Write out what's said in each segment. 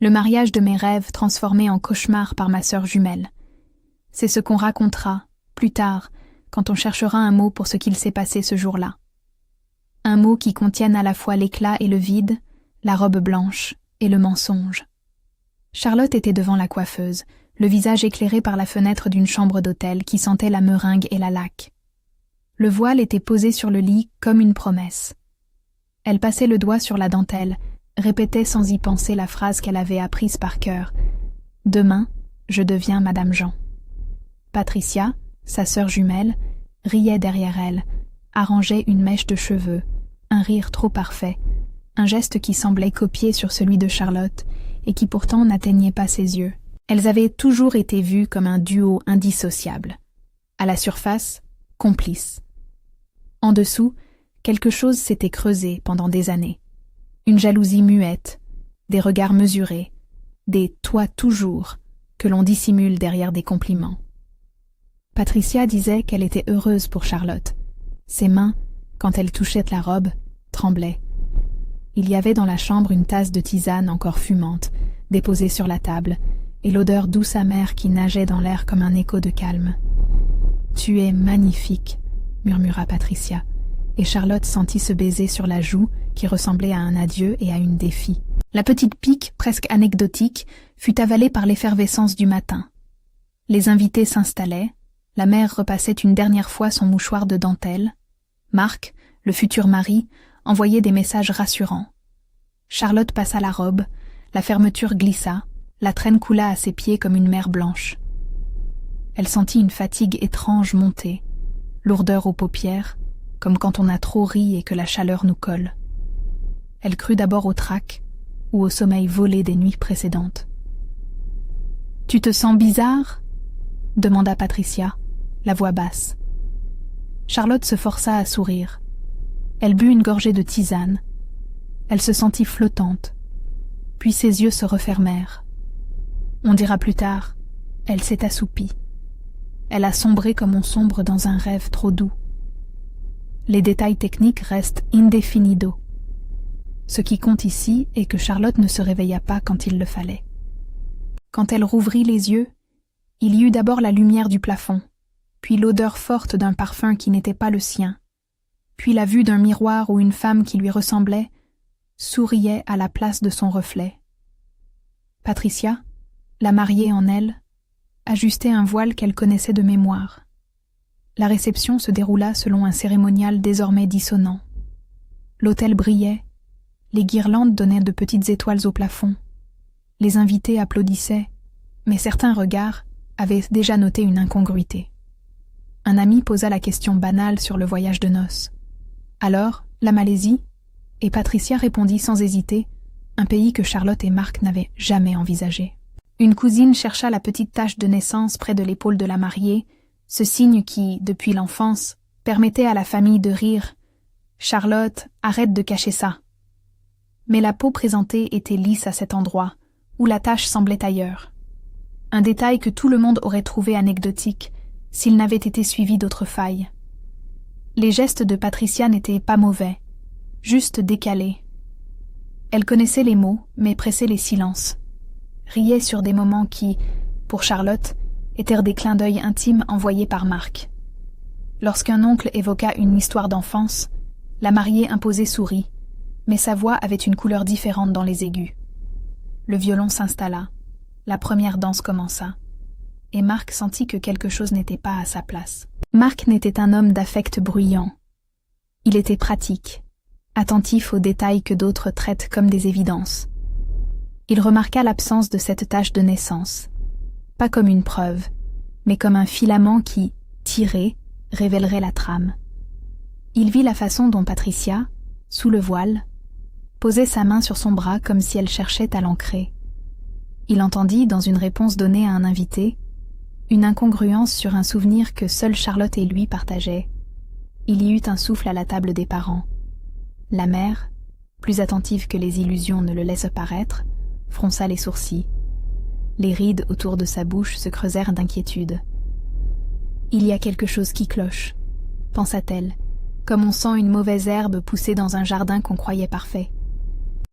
Le mariage de mes rêves transformé en cauchemar par ma sœur jumelle. C'est ce qu'on racontera, plus tard, quand on cherchera un mot pour ce qu'il s'est passé ce jour-là. Un mot qui contienne à la fois l'éclat et le vide, la robe blanche et le mensonge. Charlotte était devant la coiffeuse, le visage éclairé par la fenêtre d'une chambre d'hôtel qui sentait la meringue et la laque. Le voile était posé sur le lit comme une promesse. Elle passait le doigt sur la dentelle, répétait sans y penser la phrase qu'elle avait apprise par cœur. « Demain, je deviens Madame Jean. » Patricia, sa sœur jumelle, riait derrière elle, arrangeait une mèche de cheveux, un rire trop parfait, un geste qui semblait copié sur celui de Charlotte et qui pourtant n'atteignait pas ses yeux. Elles avaient toujours été vues comme un duo indissociable. À la surface, complices. En dessous, quelque chose s'était creusé pendant des années. Une jalousie muette, des regards mesurés, des « toi toujours » que l'on dissimule derrière des compliments. Patricia disait qu'elle était heureuse pour Charlotte. Ses mains, quand elle touchait la robe, tremblaient. Il y avait dans la chambre une tasse de tisane encore fumante, déposée sur la table, et l'odeur douce amère qui nageait dans l'air comme un écho de calme. « Tu es magnifique », murmura Patricia, et Charlotte sentit ce baiser sur la joue qui ressemblait à un adieu et à une défi. La petite pique, presque anecdotique, fut avalée par l'effervescence du matin. Les invités s'installaient, la mère repassait une dernière fois son mouchoir de dentelle. Marc, le futur mari, envoyait des messages rassurants. Charlotte passa la robe, la fermeture glissa, la traîne coula à ses pieds comme une mer blanche. Elle sentit une fatigue étrange monter, lourdeur aux paupières, comme quand on a trop ri et que la chaleur nous colle. Elle crut d'abord au trac ou au sommeil volé des nuits précédentes. « Tu te sens bizarre ?» demanda Patricia, la voix basse. Charlotte se força à sourire. Elle but une gorgée de tisane. Elle se sentit flottante. Puis ses yeux se refermèrent. On dira plus tard, elle s'est assoupie. Elle a sombré comme on sombre dans un rêve trop doux. Les détails techniques restent indéfinido. Ce qui compte ici est que Charlotte ne se réveilla pas quand il le fallait. Quand elle rouvrit les yeux, il y eut d'abord la lumière du plafond, puis l'odeur forte d'un parfum qui n'était pas le sien, puis la vue d'un miroir où une femme qui lui ressemblait souriait à la place de son reflet. Patricia, la mariée en elle, ajustait un voile qu'elle connaissait de mémoire. La réception se déroula selon un cérémonial désormais dissonant. L'autel brillait, les guirlandes donnaient de petites étoiles au plafond. Les invités applaudissaient, mais certains regards avaient déjà noté une incongruité. Un ami posa la question banale sur le voyage de noces. Alors, la Malaisie, et Patricia répondit sans hésiter, un pays que Charlotte et Marc n'avaient jamais envisagé. Une cousine chercha la petite tache de naissance près de l'épaule de la mariée, ce signe qui, depuis l'enfance, permettait à la famille de rire. « Charlotte, arrête de cacher ça !» Mais la peau présentée était lisse à cet endroit, où la tache semblait ailleurs. Un détail que tout le monde aurait trouvé anecdotique, s'il n'avait été suivi d'autres failles. Les gestes de Patricia n'étaient pas mauvais, juste décalés. Elle connaissait les mots, mais pressait les silences. Riait sur des moments qui, pour Charlotte, étaient des clins d'œil intimes envoyés par Marc. Lorsqu'un oncle évoqua une histoire d'enfance, la mariée imposée sourit, mais sa voix avait une couleur différente dans les aigus. Le violon s'installa, la première danse commença, et Marc sentit que quelque chose n'était pas à sa place. Marc n'était un homme d'affect bruyant. Il était pratique, attentif aux détails que d'autres traitent comme des évidences. Il remarqua l'absence de cette tache de naissance, pas comme une preuve, mais comme un filament qui, tiré, révélerait la trame. Il vit la façon dont Patricia, sous le voile, posait sa main sur son bras comme si elle cherchait à l'ancrer. Il entendit, dans une réponse donnée à un invité, une incongruence sur un souvenir que seule Charlotte et lui partageaient. Il y eut un souffle à la table des parents. La mère, plus attentive que les illusions ne le laissent paraître, fronça les sourcils. Les rides autour de sa bouche se creusèrent d'inquiétude. « Il y a quelque chose qui cloche », pensa-t-elle, comme on sent une mauvaise herbe pousser dans un jardin qu'on croyait parfait.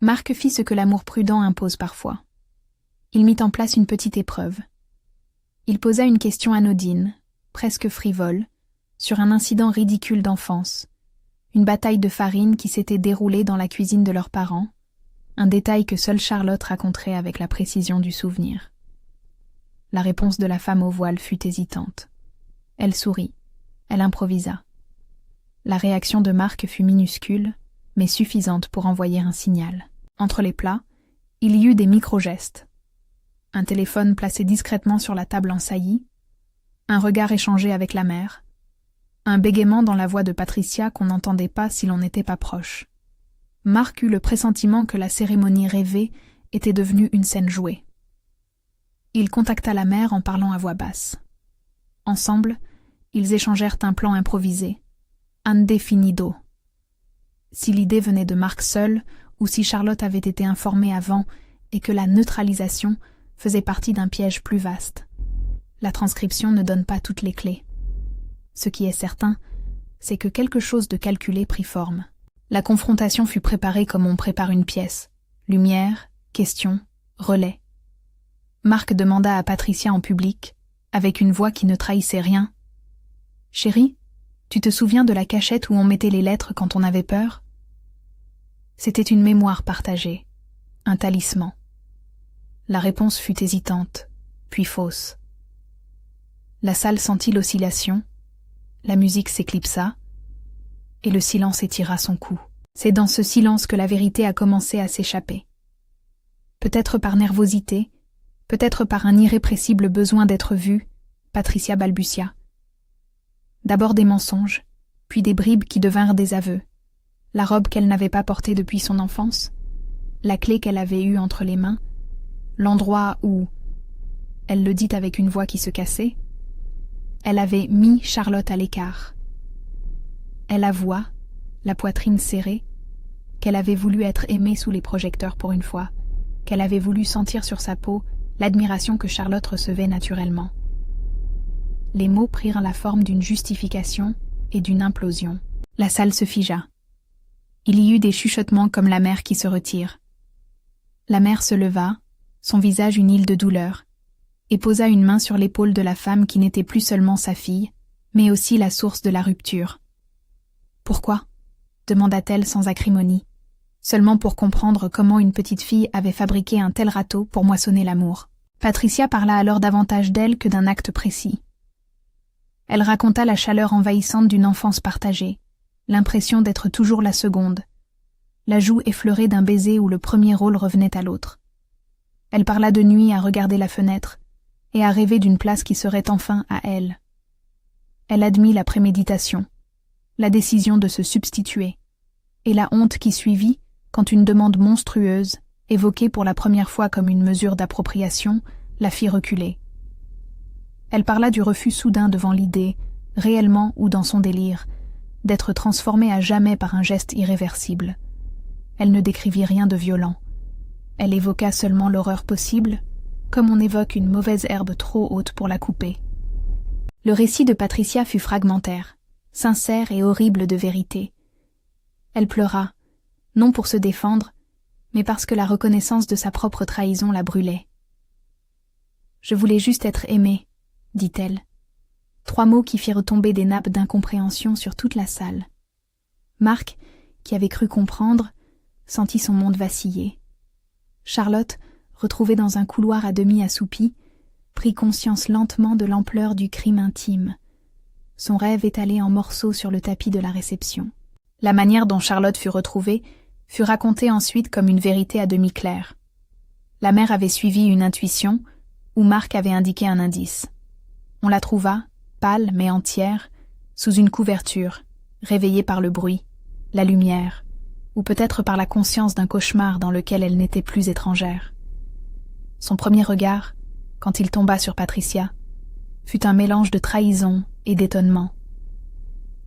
Marc fit ce que l'amour prudent impose parfois. Il mit en place une petite épreuve. Il posa une question anodine, presque frivole, sur un incident ridicule d'enfance, une bataille de farine qui s'était déroulée dans la cuisine de leurs parents, un détail que seule Charlotte raconterait avec la précision du souvenir. La réponse de la femme au voile fut hésitante. Elle sourit, elle improvisa. La réaction de Marc fut minuscule, mais suffisante pour envoyer un signal. Entre les plats, il y eut des micro-gestes. Un téléphone placé discrètement sur la table en saillie, un regard échangé avec la mère, un bégaiement dans la voix de Patricia qu'on n'entendait pas si l'on n'était pas proche. Marc eut le pressentiment que la cérémonie rêvée était devenue une scène jouée. Il contacta la mère en parlant à voix basse. Ensemble, ils échangèrent un plan improvisé, indéfinido. Si l'idée venait de Marc seul, ou si Charlotte avait été informée avant et que la neutralisation faisait partie d'un piège plus vaste. La transcription ne donne pas toutes les clés. Ce qui est certain, c'est que quelque chose de calculé prit forme. La confrontation fut préparée comme on prépare une pièce. Lumière, question, relais. Marc demanda à Patricia en public, avec une voix qui ne trahissait rien. « Chérie, tu te souviens de la cachette où on mettait les lettres quand on avait peur ?» C'était une mémoire partagée, un talisman. La réponse fut hésitante, puis fausse. La salle sentit l'oscillation, la musique s'éclipsa, et le silence étira son cou. C'est dans ce silence que la vérité a commencé à s'échapper. Peut-être par nervosité, peut-être par un irrépressible besoin d'être vue, Patricia balbutia. D'abord des mensonges, puis des bribes qui devinrent des aveux. La robe qu'elle n'avait pas portée depuis son enfance, la clé qu'elle avait eue entre les mains, l'endroit où, elle le dit avec une voix qui se cassait, elle avait mis Charlotte à l'écart. Elle avoua, la poitrine serrée, qu'elle avait voulu être aimée sous les projecteurs pour une fois, qu'elle avait voulu sentir sur sa peau l'admiration que Charlotte recevait naturellement. Les mots prirent la forme d'une justification et d'une implosion. La salle se figea. Il y eut des chuchotements comme la mère qui se retire. La mère se leva, son visage une île de douleur, et posa une main sur l'épaule de la femme qui n'était plus seulement sa fille, mais aussi la source de la rupture. « Pourquoi ?» demanda-t-elle sans acrimonie, seulement pour comprendre comment une petite fille avait fabriqué un tel râteau pour moissonner l'amour. Patricia parla alors davantage d'elle que d'un acte précis. Elle raconta la chaleur envahissante d'une enfance partagée, l'impression d'être toujours la seconde, la joue effleurée d'un baiser où le premier rôle revenait à l'autre. Elle parla de nuit à regarder la fenêtre et à rêver d'une place qui serait enfin à elle. Elle admit la préméditation, la décision de se substituer, et la honte qui suivit quand une demande monstrueuse, évoquée pour la première fois comme une mesure d'appropriation, la fit reculer. Elle parla du refus soudain devant l'idée, réellement ou dans son délire, d'être transformée à jamais par un geste irréversible. Elle ne décrivit rien de violent. Elle évoqua seulement l'horreur possible, comme on évoque une mauvaise herbe trop haute pour la couper. Le récit de Patricia fut fragmentaire, sincère et horrible de vérité. Elle pleura, non pour se défendre, mais parce que la reconnaissance de sa propre trahison la brûlait. « Je voulais juste être aimée », dit-elle. 3 mots qui firent tomber des nappes d'incompréhension sur toute la salle. Marc, qui avait cru comprendre, sentit son monde vaciller. Charlotte, retrouvée dans un couloir à demi assoupi, prit conscience lentement de l'ampleur du crime intime. Son rêve étalé en morceaux sur le tapis de la réception. La manière dont Charlotte fut retrouvée fut racontée ensuite comme une vérité à demi claire. La mère avait suivi une intuition, où Marc avait indiqué un indice. On la trouva, pâle mais entière, sous une couverture, réveillée par le bruit, la lumière, ou peut-être par la conscience d'un cauchemar dans lequel elle n'était plus étrangère. Son premier regard, quand il tomba sur Patricia, fut un mélange de trahison et d'étonnement.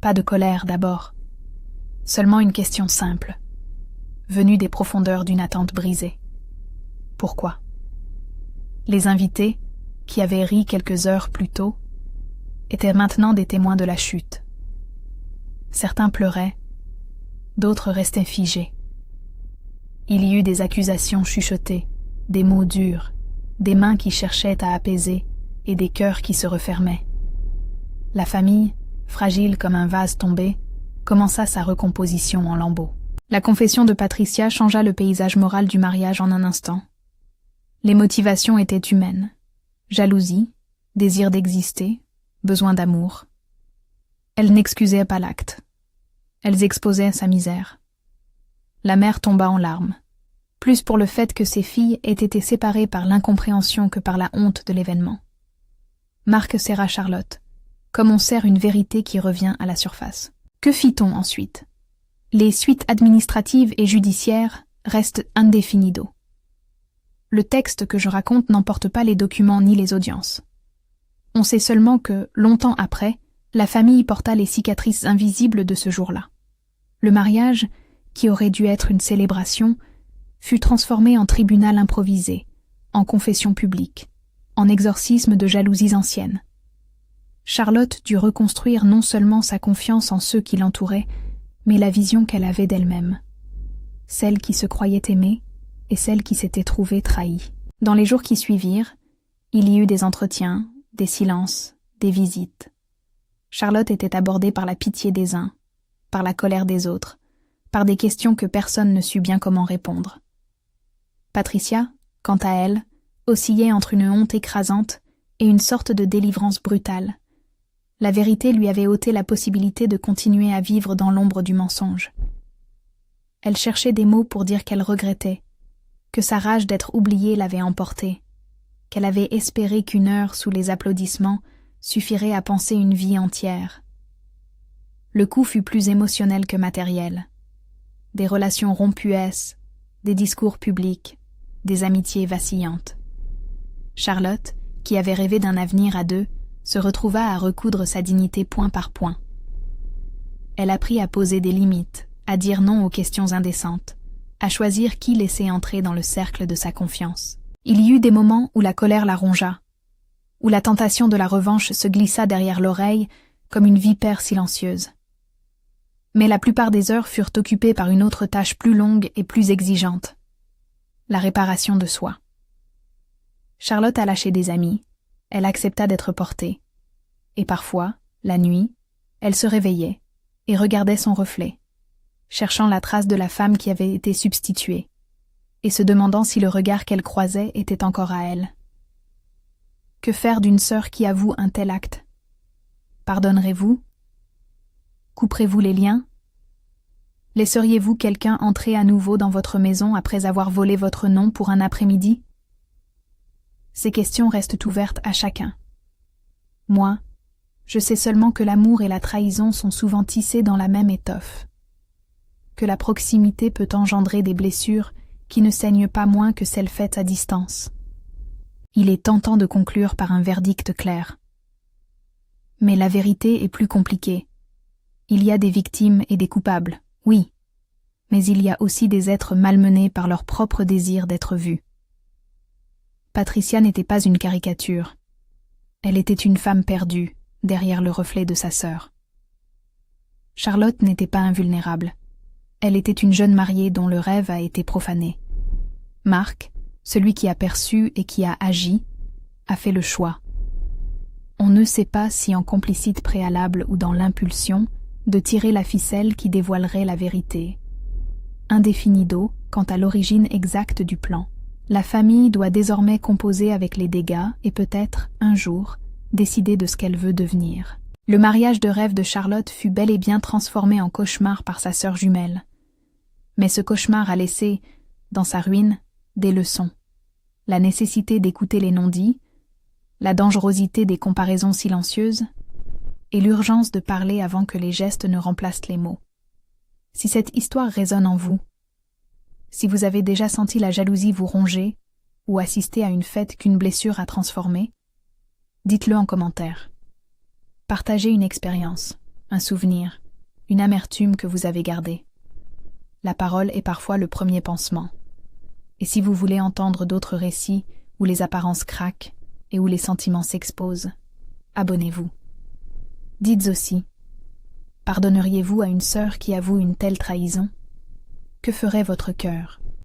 Pas de colère d'abord, seulement une question simple, venue des profondeurs d'une attente brisée. Pourquoi ? Les invités, qui avaient ri quelques heures plus tôt, étaient maintenant des témoins de la chute. Certains pleuraient, d'autres restaient figés. Il y eut des accusations chuchotées, des mots durs, des mains qui cherchaient à apaiser et des cœurs qui se refermaient. La famille, fragile comme un vase tombé, commença sa recomposition en lambeaux. La confession de Patricia changea le paysage moral du mariage en un instant. Les motivations étaient humaines. Jalousie, désir d'exister, besoin d'amour. Elles n'excusaient pas l'acte. Elles exposaient sa misère. La mère tomba en larmes, plus pour le fait que ses filles aient été séparées par l'incompréhension que par la honte de l'événement. Marc serra Charlotte, comme on serre une vérité qui revient à la surface. Que fit-on ensuite? Les suites administratives et judiciaires restent indéfinido. Le texte que je raconte n'emporte pas les documents ni les audiences. On sait seulement que, longtemps après, la famille porta les cicatrices invisibles de ce jour-là. Le mariage, qui aurait dû être une célébration, fut transformé en tribunal improvisé, en confession publique, en exorcisme de jalousies anciennes. Charlotte dut reconstruire non seulement sa confiance en ceux qui l'entouraient, mais la vision qu'elle avait d'elle-même. Celle qui se croyait aimée et celle qui s'était trouvée trahie. Dans les jours qui suivirent, il y eut des entretiens, des silences, des visites. Charlotte était abordée par la pitié des uns, par la colère des autres, par des questions que personne ne sut bien comment répondre. Patricia, quant à elle, oscillait entre une honte écrasante et une sorte de délivrance brutale. La vérité lui avait ôté la possibilité de continuer à vivre dans l'ombre du mensonge. Elle cherchait des mots pour dire qu'elle regrettait, que sa rage d'être oubliée l'avait emportée, qu'elle avait espéré qu'une heure sous les applaudissements suffirait à penser une vie entière. Le coup fut plus émotionnel que matériel. Des relations rompues, des discours publics, des amitiés vacillantes. Charlotte, qui avait rêvé d'un avenir à deux, se retrouva à recoudre sa dignité point par point. Elle apprit à poser des limites, à dire non aux questions indécentes, à choisir qui laisser entrer dans le cercle de sa confiance. Il y eut des moments où la colère la rongea, où la tentation de la revanche se glissa derrière l'oreille comme une vipère silencieuse. Mais la plupart des heures furent occupées par une autre tâche plus longue et plus exigeante, la réparation de soi. Charlotte alla chez des amis, elle accepta d'être portée, et parfois, la nuit, elle se réveillait et regardait son reflet, cherchant la trace de la femme qui avait été substituée, et se demandant si le regard qu'elle croisait était encore à elle. Que faire d'une sœur qui avoue un tel acte? Pardonnerez-vous? Couperez-vous les liens? Laisseriez-vous quelqu'un entrer à nouveau dans votre maison après avoir volé votre nom pour un après-midi? Ces questions restent ouvertes à chacun. Moi, je sais seulement que l'amour et la trahison sont souvent tissés dans la même étoffe, que la proximité peut engendrer des blessures qui ne saignent pas moins que celles faites à distance. Il est tentant de conclure par un verdict clair. Mais la vérité est plus compliquée. Il y a des victimes et des coupables, oui, mais il y a aussi des êtres malmenés par leur propre désir d'être vus. Patricia n'était pas une caricature. Elle était une femme perdue, derrière le reflet de sa sœur. Charlotte n'était pas invulnérable. Elle était une jeune mariée dont le rêve a été profané. Marc, celui qui a perçu et qui a agi, a fait le choix. On ne sait pas si en complicite préalable ou dans l'impulsion, de tirer la ficelle qui dévoilerait la vérité. Indéfinido quant à l'origine exacte du plan. La famille doit désormais composer avec les dégâts et peut-être, un jour, décider de ce qu'elle veut devenir. Le mariage de rêve de Charlotte fut bel et bien transformé en cauchemar par sa sœur jumelle. Mais ce cauchemar a laissé, dans sa ruine, des leçons. La nécessité d'écouter les non-dits, la dangerosité des comparaisons silencieuses, et l'urgence de parler avant que les gestes ne remplacent les mots. Si cette histoire résonne en vous, si vous avez déjà senti la jalousie vous ronger ou assisté à une fête qu'une blessure a transformée, dites-le en commentaire. Partagez une expérience, un souvenir, une amertume que vous avez gardée. La parole est parfois le premier pansement. Et si vous voulez entendre d'autres récits où les apparences craquent et où les sentiments s'exposent, abonnez-vous. Dites aussi, pardonneriez-vous à une sœur qui avoue une telle trahison? Que ferait votre cœur?